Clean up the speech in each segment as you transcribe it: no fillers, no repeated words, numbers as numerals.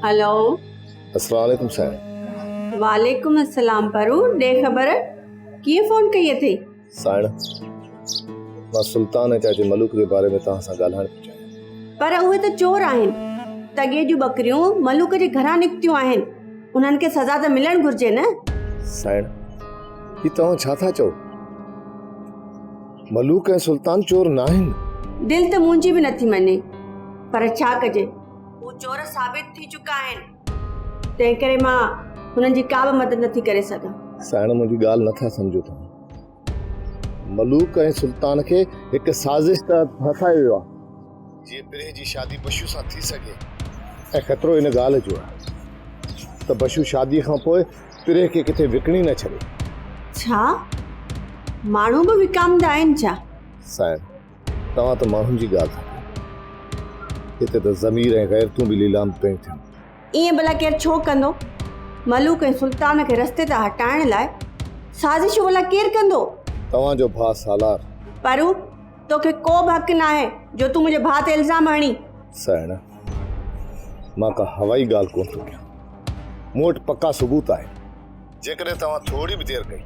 Hello. अस्सलाम वालेकुम साईं। वालेकुम अस्सलाम परू दे ख़बर कीअं फ़ोन कई थी? साईं मां सुल्तान ऐं चाचे मलूक जे बारे में तव्हां सां ॻाल्हाइण थो चाहियां। पर उहे त चोर आहिनि। तॻे जूं बकरियूं मलूक जे घरां निकितियूं आहिनि। उन्हनि खे सज़ा त मिलणु घुरिजे न। साईं ही तव्हां छा था चओ? मलूक ऐं सुल्तान चोर न आहिनि। दिलि त मुंहिंजी बि नथी मञे, पर छा कजे, हू चोर साबित थी चुका आहिनि। तंहिं करे मां हुननि जी का बि मदद नथी करे सघां। साईं मुंहिंजी ॻाल्हि नथा सम्झो तव्हां। मलूक ऐं सुल्तान खे हिकु साज़िश तहत फसायो वियो आहे जीअं पिरे जी शादी बशू सां थी सघे। ऐं ख़तरो इन ॻाल्हि जो आहे त बशू शादीअ खां पोइ पिरे खे किथे विकिणी न छॾे। छा माण्हू बि विकामंदा आहिनि छा? साईं तव्हां त माण्हुनि जी ॻाल्हि था कयो। हिते त ज़मीर ऐं ग़ैरतूं बि लीलाम पियूं थियनि। ईअं भला केरु छो कंदो? मलूक ऐं सुल्तान खे रस्ते तां हटाइण लाइ साज़िशूं भला केरु कंदो? तव्हांजो भाउ सालार। परू तोखे को बि हक़ न आहे जो तूं मुंहिंजे भाउ ते इल्ज़ाम हणी। साईं मां का हवाई ॻाल्हि कोन थो कयां। मूं वटि पक्का सबूत आहे। जेकॾहिं तव्हां थोरी बि देरि कई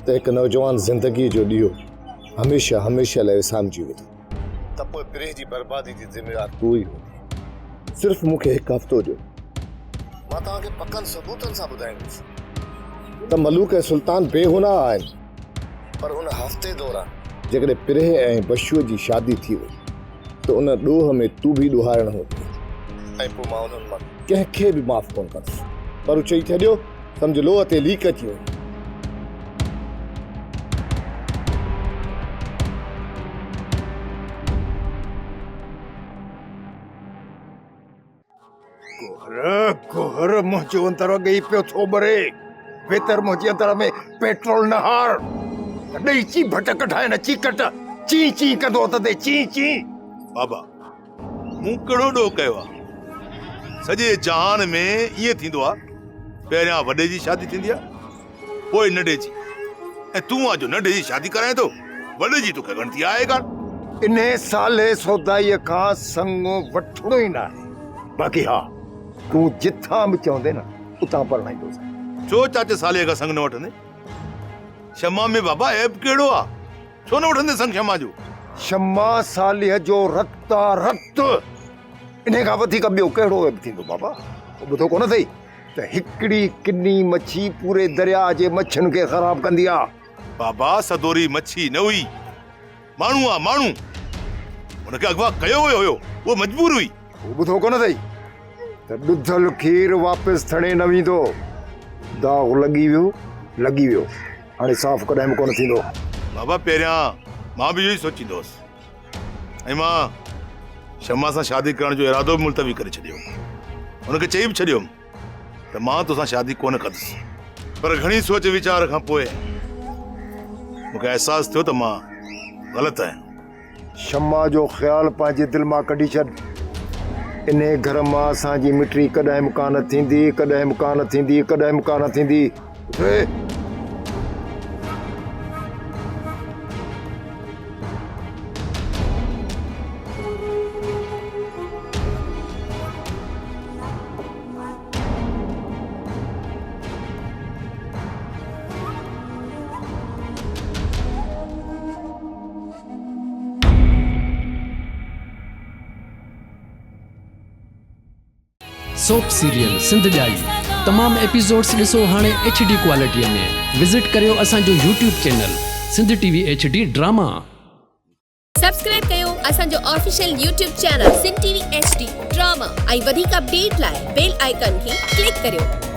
त हिकु नौजवान ज़िंदगीअ जो ॾींहुं हमेशह हमेशह लाइ विसामजी वेंदो। त पोइ पिरे जी बर्बादी जी ज़िमेदार तूं ई हूंदी। सिर्फ़ु मूंखे हिकु हफ़्तो ॾियो, मां तव्हांखे पकनि सबूतनि सां ॿुधाईंदुसि त मलूक ऐं सुल्तान बेगुनाह आहिनि। पर हुन हफ़्ते दौरान जेकॾहिं पिरे ऐं बशूअ जी शादी थी वई त उन ॾोह में तूं बि ॾोहाइणो हूंदो। ऐं पोइ मां उन्हनि मां कंहिंखे बि माफ़ कोन कंदुसि। पर हू चई छॾियो, सम्झ लोह ते लीक अची वई। गोहर मुंहिंजो अंदर गई पियो थो बरे। बेहतर मुंहिंजे अंदर में पेट्रोल न हार ॾेई ची भटक ठाहे न चीकट ची ची कंदो त ची ची। बाबा मूं कहिड़ो ॾोह कयो आहे? सॼे जहान में ईअं थींदो आहे पहिरियां वॾे जी शादी थींदी आहे पोइ नंढे जी, ऐं तूं आहे जो नंढे जी शादी कराए थो। वॾे जी तोखे गणती आहे कान। इन साले सौदाईअ खां संग वठणो ई न आहे। बाक़ी हा तूं जिथां बि चवंदे न उतां परणाईंदोसि। छो चाचे साले खां संग न वठंदे? शमा में बाबा ऐब कहिड़ो आहे? छो न वठंदे संग शमा जो? शमा सालीअ जो रक्त रक्त इन खां वधीक ॿियो कहिड़ो ऐब थींदो बाबा? ॿुधो कोन अथई त हिकिड़ी किनी मच्छी पूरे दरिया जे मच्छियुनि खे ख़राब कंदी आहे। बाबा सदोरी मच्छी न हुई, माण्हू आहे माण्हू। हुनखे अगवा कयो वियो हुयो, उहो मजबूर हुई। ॿुधो कोन अथई त ॾुधल खीर वापसि थणे न वेंदो। दाग लॻी वियो हाणे साफ़ कॾहिं बि कोन थींदो। बाबा पहिरियां मां बि इहो ई सोचींदो हुउसि ऐं मां शमा सां शादी करण जो इरादो बि मुलतवी करे छॾियो। हुनखे चई बि छॾियुमि त मां तोसां शादी कोन कंदुसि। पर घणी सोच वीचार खां पोइ मूंखे अहसासु थियो त मां ग़लति आहियां। शमा जो ख़्यालु पंहिंजे दिलि मां कढी छॾ। इन घर मां असांजी मिट्री कॾहिं बि कान थींदी, कॾहिं बि कान थींदी, कॾहिं बि कान थींदी। सोप सीरियल सिंध जाई तमाम एपिसोड्स ॾिसो हाणे HD क्वालिटीअ में। विज़िट करियो असांजो YouTube channel Sindh TV HD drama. Subscribe कयो असांजो official YouTube channel Sindh TV HD drama ऐं वधीक अपडेट लाइ बेल आइकन खे क्लिक करियो।